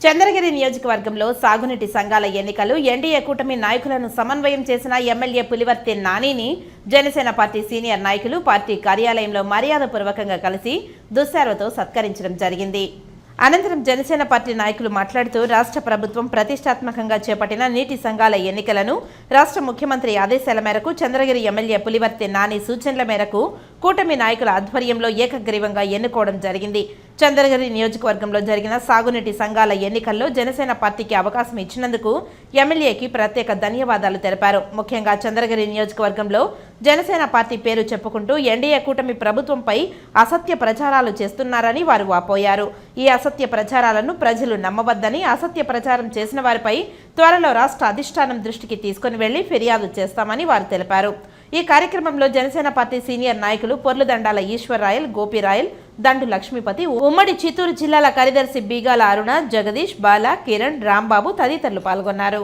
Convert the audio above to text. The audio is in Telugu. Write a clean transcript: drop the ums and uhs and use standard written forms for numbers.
చంద్రగిరి నియోజకవర్గంలో సాగునీటి సంఘాల ఎన్నికలు ఎన్డీఏ కూటమి నాయకులను సమన్వయం చేసిన ఎమ్మెల్యే పులివర్తి నానిని జనసేన పార్టీ సీనియర్ నాయకులు పార్టీ కార్యాలయంలో మర్యాదపూర్వకంగా కలిసి దుస్సారతో సత్కరించడం జరిగింది. అనంతరం జనసేన పార్టీ నాయకులు మాట్లాడుతూ రాష్ట్ర ప్రభుత్వం ప్రతిష్టాత్మకంగా చేపట్టిన నీటి సంఘాల ఎన్నికలను రాష్ట్ర ముఖ్యమంత్రి ఆదేశాల మేరకు చంద్రగిరి ఎమ్మెల్యే పులివర్తి నాని సూచనల మేరకు కూటమి నాయకుల ఆధ్వర్యంలో ఏకగ్రీవంగా ఎన్నుకోవడం జరిగింది. చంద్రగిరి నియోజకవర్గంలో జరిగిన సాగునీటి సంఘాల ఎన్నికల్లో జనసేన పార్టీకి అవకాశం ఇచ్చినందుకు ఎమ్మెల్యేకి ప్రత్యేక ధన్యవాదాలు తెలిపారు. ముఖ్యంగా చంద్రగిరి నియోజకవర్గంలో జనసేన పార్టీ పేరు చెప్పుకుంటూ ఎన్డీఏ కూటమి ప్రభుత్వంపై అసత్య ప్రచారాలు చేస్తున్నారని వారు వాపోయారు. ఈ అసత్య ప్రచారాలను ప్రజలు నమ్మవద్దని, అసత్య ప్రచారం చేసిన వారిపై త్వరలో రాష్ట్ర అధిష్టానం దృష్టికి తీసుకుని వెళ్లి ఫిర్యాదు చేస్తామని వారు తెలిపారు. ఈ కార్యక్రమంలో జనసేన పార్టీ సీనియర్ నాయకులు పొర్లుదండాల ఈశ్వర్రాయల్, గోపిరాయల్, దండు లక్ష్మీపతి, ఉమ్మడి చిత్తూరు జిల్లాల కార్యదర్శి బీగాల అరుణ, జగదీష్, బాల, కిరణ్, రాంబాబు తదితరులు పాల్గొన్నారు.